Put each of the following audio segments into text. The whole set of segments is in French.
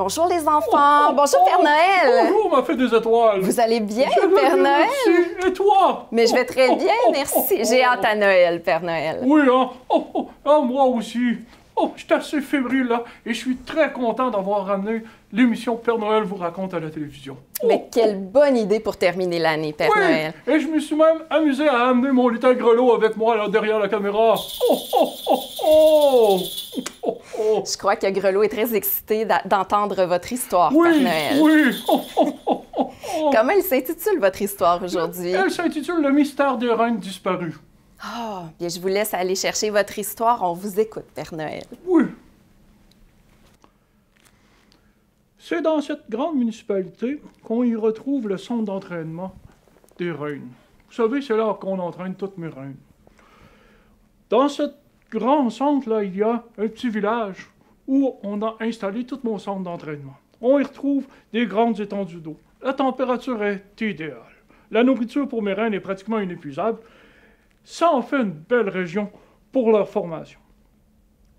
Bonjour les enfants! Bonjour Père Noël! Bonjour ma fée des étoiles! Vous allez bien, Je vais Père bien, Noël? merci. Et toi? Mais je vais très bien, merci. J'ai hâte à Noël, Père Noël. Oui, hein? Moi aussi. Je suis assez fébrile là et je suis très content d'avoir ramené l'émission Père Noël vous raconte à la télévision. Mais quelle bonne idée pour terminer l'année, Père Oui, Noël. et je me suis même amusé à amener mon little grelot avec moi là derrière la caméra. Je crois que Grelot est très excité d'entendre votre histoire, Oui, Père Noël. oui. Comment elle s'intitule, votre histoire, aujourd'hui? Elle s'intitule Le mystère des reines disparues. Ah, bien, je vous laisse aller chercher votre histoire. On vous écoute, Père Noël. Oui. C'est dans cette grande municipalité qu'on y retrouve le centre d'entraînement des reines. Vous savez, c'est là qu'on entraîne toutes mes reines. Dans ce grand centre-là, il y a un petit village où on a installé tout mon centre d'entraînement. On y retrouve des grandes étendues d'eau. La température est idéale. La nourriture pour mes reines est pratiquement inépuisable. Ça en fait une belle région pour leur formation.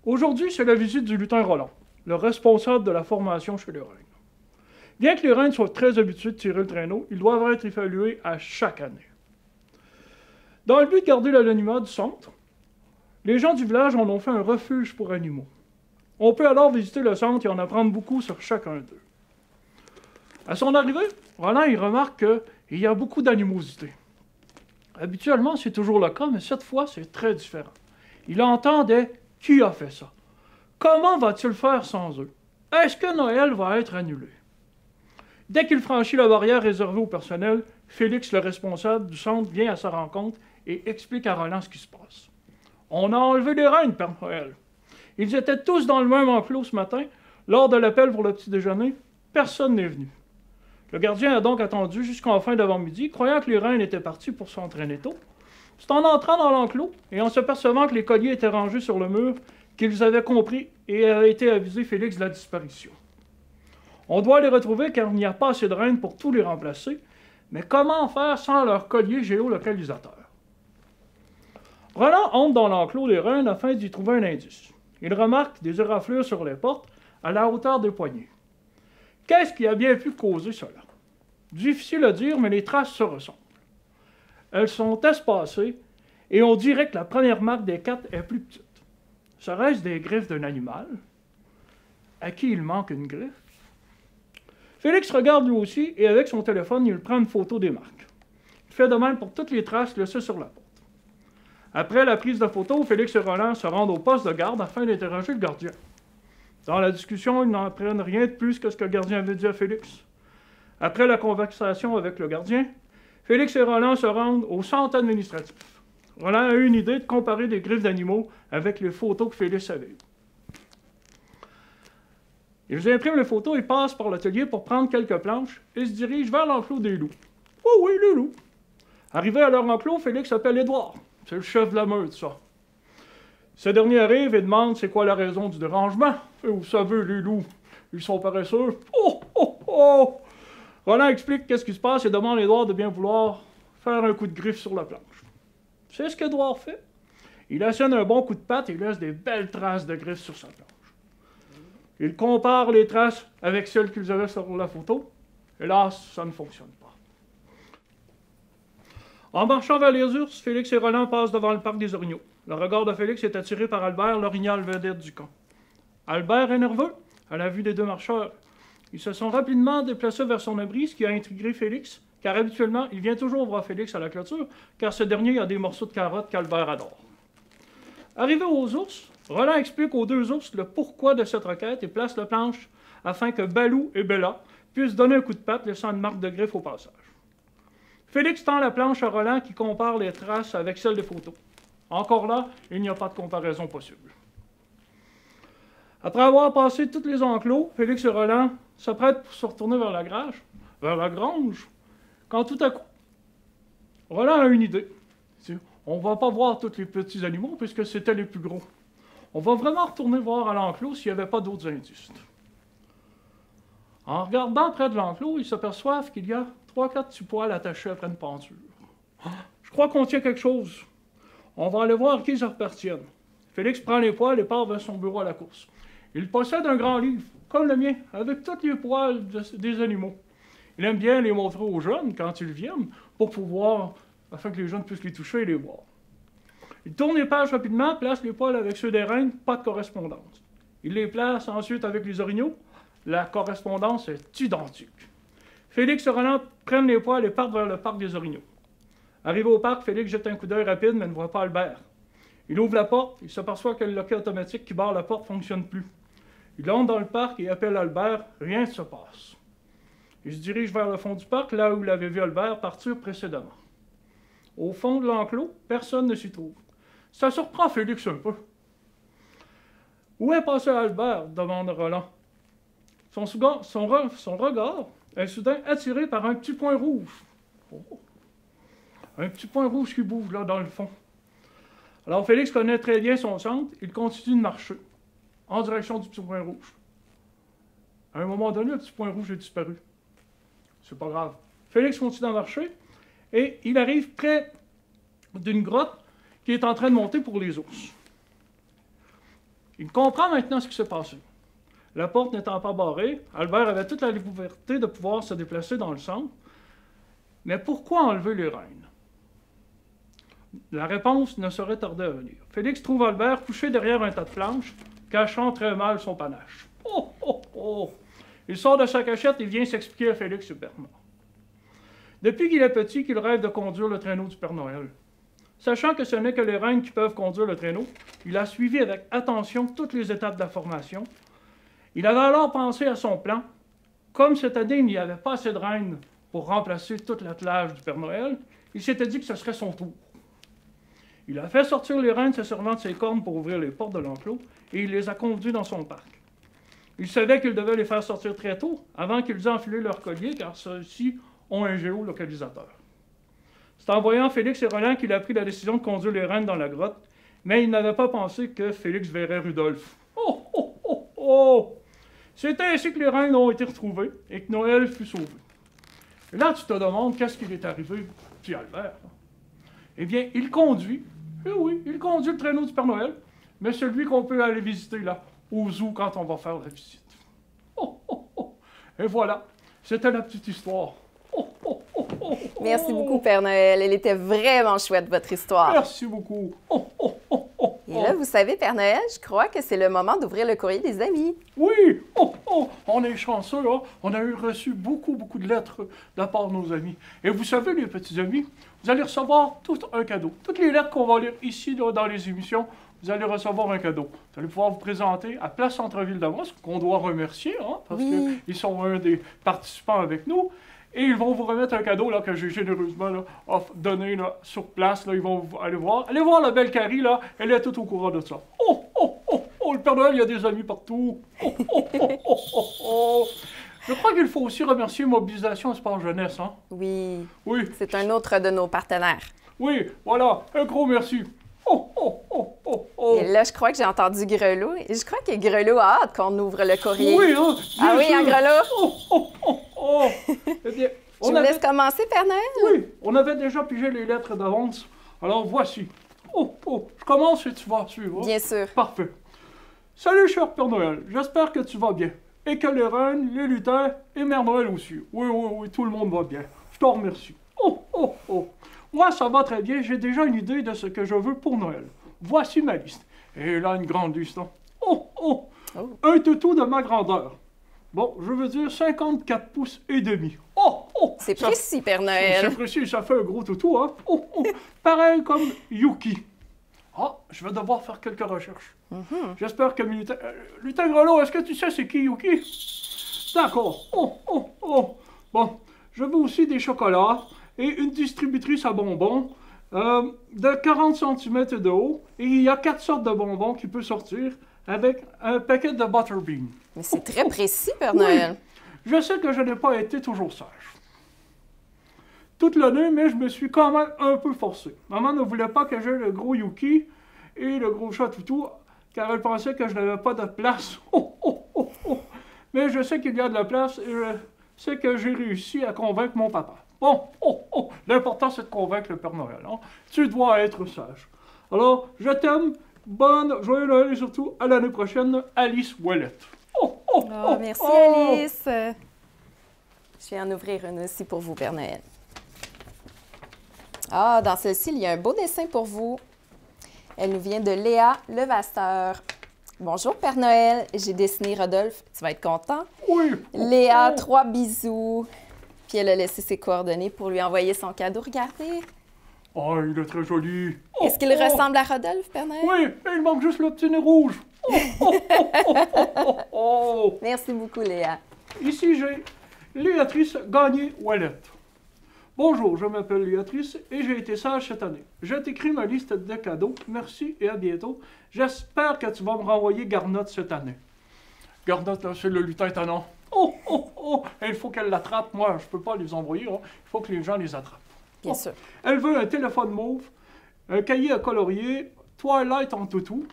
Aujourd'hui, c'est la visite du lutin Roland, le responsable de la formation chez les reines. Bien que les reines soient très habituées de tirer le traîneau, ils doivent être évalués à chaque année. Dans le but de garder l'anonymat du centre, les gens du village en ont fait un refuge pour animaux. On peut alors visiter le centre et en apprendre beaucoup sur chacun d'eux. À son arrivée, Roland y remarque qu'il y a beaucoup d'animosité. Habituellement, c'est toujours le cas, mais cette fois, c'est très différent. Il entendait « Qui a fait ça? Comment va-t-il faire sans eux? Est-ce que Noël va être annulé? » Dès qu'il franchit la barrière réservée au personnel, Félix, le responsable du centre, vient à sa rencontre et explique à Roland ce qui se passe. « On a enlevé les reines, Père Noël. Ils étaient tous dans le même enclos ce matin. Lors de l'appel pour le petit déjeuner, personne n'est venu. Le gardien a donc attendu jusqu'en fin d'avant-midi, croyant que les reines étaient parties pour s'entraîner tôt. C'est en entrant dans l'enclos et en s'apercevant que les colliers étaient rangés sur le mur qu'ils avaient compris et avaient été avisés Félix de la disparition. On doit les retrouver car il n'y a pas assez de reines pour tous les remplacer, mais comment faire sans leur collier géolocalisateur? Roland entre dans l'enclos des reines afin d'y trouver un indice. Il remarque des éraflures sur les portes à la hauteur des poignets. Qu'est-ce qui a bien pu causer cela? Difficile à dire, mais les traces se ressemblent. Elles sont espacées et on dirait que la première marque des quatre est plus petite. Serait-ce des griffes d'un animal? À qui il manque une griffe? Félix regarde lui aussi et avec son téléphone, il prend une photo des marques. Il fait de même pour toutes les traces laissées sur la porte. Après la prise de photo, Félix et Roland se rendent au poste de garde afin d'interroger le gardien. Dans la discussion, ils n'apprennent rien de plus que ce que le gardien avait dit à Félix. Après la conversation avec le gardien, Félix et Roland se rendent au centre administratif. Roland a eu une idée de comparer des griffes d'animaux avec les photos que Félix avait eues. Ils impriment les photos et passent par l'atelier pour prendre quelques planches et se dirigent vers l'enclos des loups. Oh oui, les loups! Arrivé à leur enclos, Félix appelle Édouard. C'est le chef de la meute, ça. Ce dernier arrive et demande c'est quoi la raison du dérangement. Et vous savez, les loups, ils sont paresseux. Roland explique qu'est-ce qui se passe et demande à Édouard de bien vouloir faire un coup de griffe sur la planche. C'est ce qu'Édouard fait. Il assène un bon coup de patte et laisse des belles traces de griffes sur sa planche. Il compare les traces avec celles qu'ils avaient sur la photo. Hélas, ça ne fonctionne pas. En marchant vers les ours, Félix et Roland passent devant le parc des orignaux. Le regard de Félix est attiré par Albert, l'orignal vedette du camp. Albert est nerveux à la vue des deux marcheurs. Ils se sont rapidement déplacés vers son abri, ce qui a intrigué Félix, car habituellement, il vient toujours voir Félix à la clôture, car ce dernier a des morceaux de carottes qu'Albert adore. Arrivé aux ours, Roland explique aux deux ours le pourquoi de cette requête et place la planche afin que Balou et Bella puissent donner un coup de patte, laissant une marque de griffe au passage. Félix tend la planche à Roland qui compare les traces avec celles des photos. Encore là, il n'y a pas de comparaison possible. Après avoir passé tous les enclos, Félix et Roland s'apprêtent pour se retourner vers la grange, quand tout à coup, Roland a une idée. On ne va pas voir tous les petits animaux puisque c'était les plus gros. On va vraiment retourner voir à l'enclos s'il n'y avait pas d'autres indices. En regardant près de l'enclos, ils s'aperçoivent qu'il y a 3-4 petits poils attachés après une penture. Je crois qu'on tient quelque chose. On va aller voir à qui ils appartiennent. Félix prend les poils et part vers son bureau à la course. Il possède un grand livre. comme le mien, avec tous les poils des animaux. Il aime bien les montrer aux jeunes quand ils viennent, afin que les jeunes puissent les toucher et les voir. Il tourne les pages rapidement, place les poils avec ceux des reines, pas de correspondance. Il les place ensuite avec les orignaux. La correspondance est identique. Félix et Roland prennent les poils et partent vers le parc des orignaux. Arrivé au parc, Félix jette un coup d'œil rapide, mais ne voit pas Albert. Il ouvre la porte, il s'aperçoit que le loquet automatique qui barre la porte ne fonctionne plus. Il entre dans le parc et appelle Albert, rien ne se passe. Il se dirige vers le fond du parc, là où il avait vu Albert partir précédemment. Au fond de l'enclos, personne ne s'y trouve. Ça surprend Félix un peu. Où est passé Albert? Demande Roland. Son regard est soudain attiré par un petit point rouge. Oh. Un petit point rouge qui bouge là dans le fond. Alors Félix connaît très bien son centre, il continue de marcher en direction du petit point rouge. À un moment donné, le petit point rouge a disparu. C'est pas grave. Félix continue à marcher et il arrive près d'une grotte qui est en train de monter pour les ours. Il comprend maintenant ce qui s'est passé. La porte n'étant pas barrée, Albert avait toute la liberté de pouvoir se déplacer dans le centre. Mais pourquoi enlever les reines? La réponse ne saurait tarder à venir. Félix trouve Albert couché derrière un tas de planches, cachant très mal son panache. Oh, oh, oh! Il sort de sa cachette et vient s'expliquer à Félix et Bernard. Depuis qu'il est petit, qu'il rêve de conduire le traîneau du Père Noël. Sachant que ce n'est que les reines qui peuvent conduire le traîneau, il a suivi avec attention toutes les étapes de la formation. Il avait alors pensé à son plan. Comme cette année, il n'y avait pas assez de reines pour remplacer toute l'attelage du Père Noël, il s'était dit que ce serait son tour. Il a fait sortir les reines se servant de ses cornes pour ouvrir les portes de l'enclos et il les a conduits dans son parc. Il savait qu'il devait les faire sortir très tôt, avant qu'ils aient enfilé leur collier, car ceux-ci ont un géolocalisateur. C'est en voyant Félix et Roland qu'il a pris la décision de conduire les reines dans la grotte, mais il n'avait pas pensé que Félix verrait Rudolphe. Oh, oh, oh, oh! C'était ainsi que les reines ont été retrouvées et que Noël fut sauvé. Et là, tu te demandes qu'est-ce qui est arrivé, petit Albert. Eh bien, il conduit le traîneau du Père Noël, mais celui qu'on peut aller visiter là, au zoo quand on va faire la visite. Oh, oh, oh! Et voilà, c'était la petite histoire. Oh, oh, oh, oh, oh. Merci beaucoup, Père Noël. Elle était vraiment chouette, votre histoire. Merci beaucoup. Oh, oh, oh, oh, Et là, vous savez, Père Noël, je crois que c'est le moment d'ouvrir le courrier des amis. Oui! Oh, oh! On est chanceux, hein? On a reçu beaucoup de lettres de la part de nos amis. Et vous savez, les petits amis, vous allez recevoir tout un cadeau. Toutes les lettres qu'on va lire ici, là, dans les émissions, vous allez recevoir un cadeau. Vous allez pouvoir vous présenter à Place Centre-Ville d'Amos, qu'on doit remercier, hein, parce qu'ils sont un des participants avec nous. Et ils vont vous remettre un cadeau là, que j'ai généreusement là, donné là, sur place. Là, ils vont aller voir. Allez voir la belle Carrie, là. Elle est toute au courant de ça. Oh, oh, oh, oh, le Père Noël, il y a des amis partout. Oh, oh, oh, oh, oh, oh. Je crois qu'il faut aussi remercier Mobilisation Sport Jeunesse, hein? Oui. Oui. C'est un autre de nos partenaires. Oui, voilà. Un gros merci. Oh, oh, oh, oh, oh. Et là, je crois que j'ai entendu Grelot. Et je crois que Grelot a hâte qu'on ouvre le courrier. Oui, hein? Ah oui, hein, Grelot? Oh, oh, oh, oh. Eh bien, Je vous laisse commencer, Père Noël? Oui, on avait déjà pigé les lettres d'avance. Alors voici. Oh, oh, je commence et tu vas suivre. Bien sûr. Parfait. Salut, cher Père Noël. J'espère que tu vas bien. Et que les reines, les lutins et Mère Noël aussi. Oui, oui, oui, tout le monde va bien. Je te remercie. Oh, oh, oh. Moi, ça va très bien. J'ai déjà une idée de ce que je veux pour Noël. Voici ma liste. Et là, une grande liste. Hein. Oh, oh, oh. Un toutou de ma grandeur. Bon, je veux dire 54 pouces et demi. Oh, oh! C'est précis, Père Noël. C'est précis, ça fait un gros toutou, hein? Oh, oh! Pareil comme Yuki. Ah, je vais devoir faire quelques recherches. J'espère que Lutin Grelot, est-ce que tu sais c'est qui Yuki? D'accord. Oh, oh, oh! Bon, je veux aussi des chocolats et une distributrice à bonbons de 40 cm de haut. Et il y a 4 sortes de bonbons qui peuvent sortir avec un paquet de Butterbean. Mais c'est très précis, Père Noël. Oui, je sais que je n'ai pas été toujours sage. Toute l'année, mais je me suis quand même un peu forcé. Maman ne voulait pas que j'aie le gros Yuki et le gros chat toutou, car elle pensait que je n'avais pas de place. Oh, oh, oh, oh. Mais je sais qu'il y a de la place et je sais que j'ai réussi à convaincre mon papa. Bon, oh, oh. L'important c'est de convaincre le Père Noël. Hein? Tu dois être sage. Alors, je t'aime. Bonne, joyeux Noël et surtout, à l'année prochaine, Alice Ouellette. Oh, merci, Alice. Je vais en ouvrir une aussi pour vous, Père Noël. Ah, dans celle-ci, il y a un beau dessin pour vous. Elle nous vient de Léa Levasseur. Bonjour, Père Noël. J'ai dessiné Rodolphe. Tu vas être content? Oui. Léa, 3 bisous. Puis elle a laissé ses coordonnées pour lui envoyer son cadeau. Regardez. Oh, il est très joli. Est-ce qu'il ressemble à Rodolphe, Père Noël? Oui, et il manque juste le petit nez rouge. Merci beaucoup, Léa. Ici, j'ai Léatrice Gagné-Ouellette. Bonjour, je m'appelle Léatrice et j'ai été sage cette année. Je t'écris ma liste de cadeaux. Merci et à bientôt. J'espère que tu vas me renvoyer Garnotte cette année. Garnotte, c'est le lutin étonnant. Et il faut qu'elle l'attrape. Moi, je ne peux pas les envoyer. Hein. Il faut que les gens les attrapent. Bien sûr. Elle veut un téléphone mauve, un cahier à colorier, Twilight en toutou,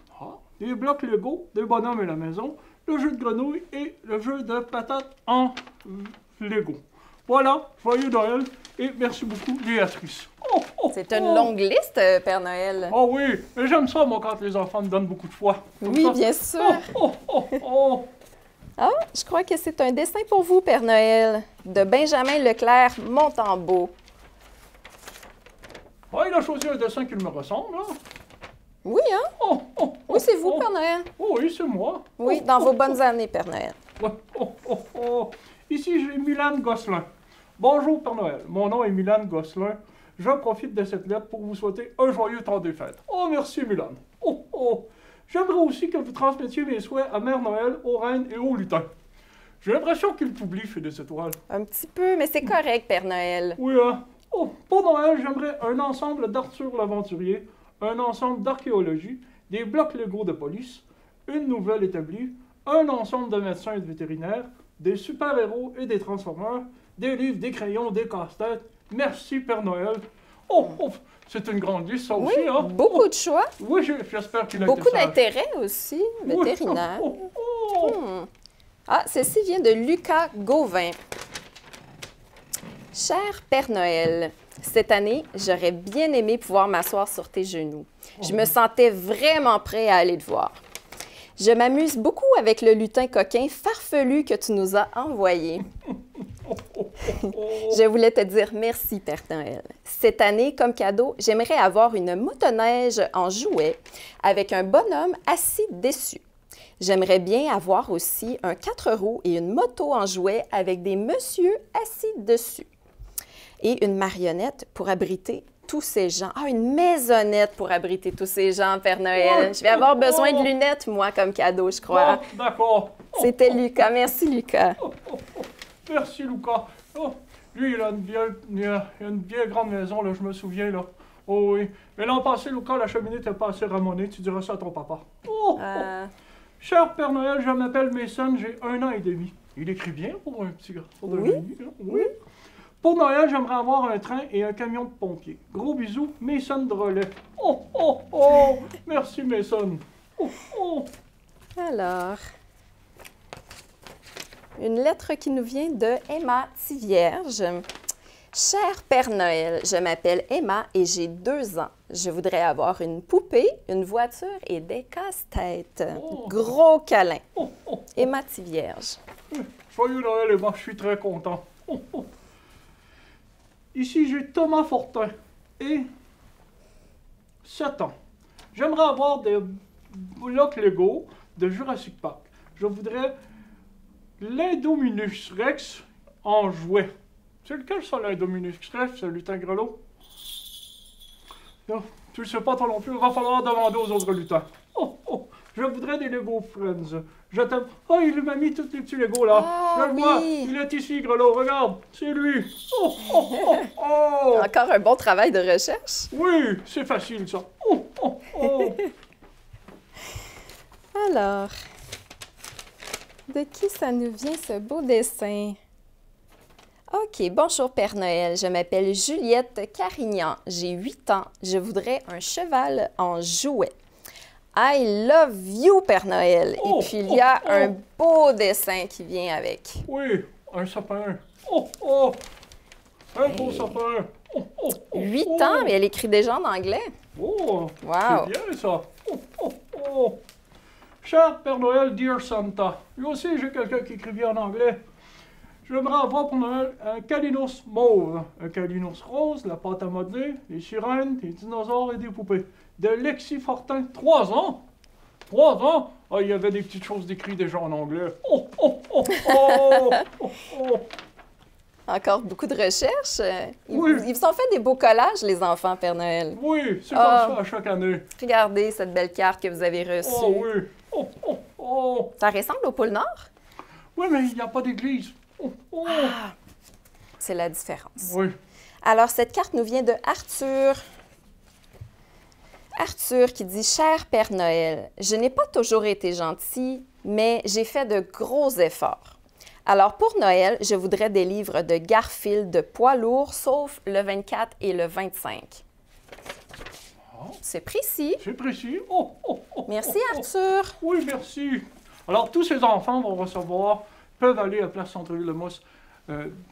des blocs Lego, des bonhommes et la maison, le jeu de grenouille et le jeu de patates en Lego. Voilà, joyeux Noël et merci beaucoup, Béatrice. C'est une longue liste, Père Noël. Oh oui, mais j'aime ça, moi, quand les enfants me donnent beaucoup de foi. Oui, ça. bien sûr. Ah, je crois que c'est un dessin pour vous, Père Noël, de Benjamin Leclerc Montembeau. Ah, il a choisi un dessin qui me ressemble, hein? Oui, hein? Oui, c'est vous, Père Noël. Oh oui, c'est moi. Oui, dans vos bonnes années, Père Noël. Ici, j'ai Milan Gosselin. Bonjour, Père Noël. Mon nom est Milan Gosselin. Je profite de cette lettre pour vous souhaiter un joyeux temps des fêtes. Oh, merci, Milan. J'aimerais aussi que vous transmettiez mes souhaits à Mère Noël, aux reines et aux lutins. J'ai l'impression qu'il t'oublie, fait des étoiles. Un petit peu, mais c'est correct, Père Noël. Oui, hein? Pour Noël, j'aimerais un ensemble d'Arthur l'Aventurier, un ensemble d'archéologie, des blocs Lego de police, une nouvelle établie, un ensemble de médecins et de vétérinaires, des super-héros et des transformeurs, des livres, des crayons, des casse-têtes. Merci, Père Noël. C'est une grande liste, ça Oui, aussi, hein? beaucoup de choix. Oui, j'espère qu'il a Beaucoup été sage. d'intérêt aussi, vétérinaire. Ah, ceci vient de Lucas Gauvin. Cher Père Noël, cette année, j'aurais bien aimé pouvoir m'asseoir sur tes genoux. Je me sentais vraiment prêt à aller te voir. Je m'amuse beaucoup avec le lutin coquin farfelu que tu nous as envoyé. Je voulais te dire merci, Père Noël. Cette année, comme cadeau, j'aimerais avoir une motoneige en jouet avec un bonhomme assis dessus. J'aimerais bien avoir aussi un 4 roues et une moto en jouet avec des messieurs assis dessus. Et une marionnette pour abriter tous ces gens. Ah, une maisonnette pour abriter tous ces gens, Père Noël. Je vais avoir besoin de lunettes, moi, comme cadeau, je crois. D'accord. C'était Lucas. Merci, Lucas. Merci, Lucas. Lui, il a une bien grande maison, là, je me souviens, là. Oh oui. Mais l'an passé, Lucas, la cheminée n'était pas assez ramonée. Tu diras ça à ton papa. Cher Père Noël, je m'appelle Mason, j'ai 1 an et demi. Il écrit bien pour un petit garçon de génie, hein? Oui. Pour Noël, j'aimerais avoir un train et un camion de pompiers. Gros bisous, Mason Drolet. Merci, Mason. Alors, une lettre qui nous vient de Emma Tivierge. Cher Père Noël, je m'appelle Emma et j'ai 2 ans. Je voudrais avoir une poupée, une voiture et des casse-têtes. Gros câlin. Emma Tivierge. Joyeux Noël, Emma, je suis très content. Ici, j'ai Thomas Fortin et 7 ans. J'aimerais avoir des blocs Lego de Jurassic Park. Je voudrais l'Indominus Rex en jouet. C'est lequel ça, l'Indominus Rex, ce lutin grelot? Non, tu le sais pas toi non plus, il va falloir demander aux autres lutins. Je voudrais des Lego Friends. Je t'aime. Oh, il m'a mis tous les petits Legos là. Je le vois. Il est ici, grelot. Regarde, c'est lui. Encore un bon travail de recherche. Oui, c'est facile ça. Alors, de qui ça nous vient ce beau dessin? OK, bonjour Père Noël, je m'appelle Juliette Carignan, j'ai 8 ans, je voudrais un cheval en jouet. I love you, Père Noël. Et puis, il y a un beau dessin qui vient avec. Oui, un sapin. Un beau sapin. 8 ans, mais elle écrit déjà en anglais. Wow. Wow. C'est bien ça. Cher Père Noël, Dear Santa, lui aussi j'ai quelqu'un qui écrivit en anglais. J'aimerais avoir pour Noël un Calinos mauve, un Calinos rose, la pâte à modeler, des sirènes, des dinosaures et des poupées. De Lexi Fortin, 3 ans. 3 ans? Ah, il y avait des petites choses décrites déjà en anglais. Oh, oh, oh, oh, oh, oh. Encore beaucoup de recherches. Oui. Ils vous ont fait des beaux collages, les enfants, Père Noël. Oui, c'est Ah. comme ça à chaque année. Regardez cette belle carte que vous avez reçue. Oh oui. Oh, oh, oh. Ça ressemble au pôle Nord? Oui, mais il n'y a pas d'église. Oh, oh. Ah, c'est la différence. Oui. Alors, cette carte nous vient de Arthur. Arthur qui dit « Cher Père Noël, je n'ai pas toujours été gentil, mais j'ai fait de gros efforts. Alors, pour Noël, je voudrais des livres de Garfield de poids lourd, sauf le 24 et le 25. Oh. C'est précis. C'est précis. Oh, oh, oh, Merci, oh, oh. Arthur. Oui, merci. Alors, tous ces enfants peuvent aller à Place Centre-Ville-de-Mousse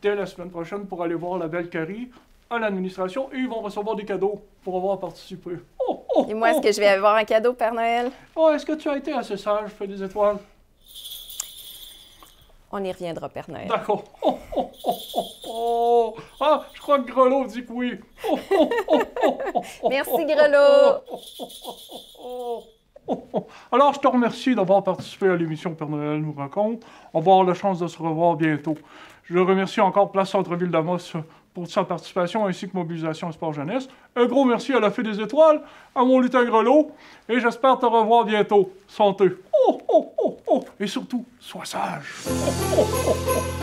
dès la semaine prochaine pour aller voir la belle Carrie à l'administration et ils vont recevoir des cadeaux pour avoir participé. Oh, oh, Et moi, est-ce que je vais avoir un cadeau, Père Noël? Oh, est-ce que tu as été assez sage, fais des étoiles? On y reviendra, Père Noël. D'accord. Oh, oh, oh, oh, oh. Ah, je crois que Grelot dit que oui. Oh, oh, oh, oh, oh, oh, Merci, Grelot. Alors, je te remercie d'avoir participé à l'émission Père Noël nous raconte. On va avoir la chance de se revoir bientôt. Je remercie encore Place Centre-Ville d'Amos pour sa participation ainsi que Mobilisation Sport Jeunesse. Un gros merci à la Fée des Étoiles, à mon lutin Grelot, et j'espère te revoir bientôt. Santé. Oh, oh, oh, oh. Et surtout, sois sage. Oh, oh, oh, oh.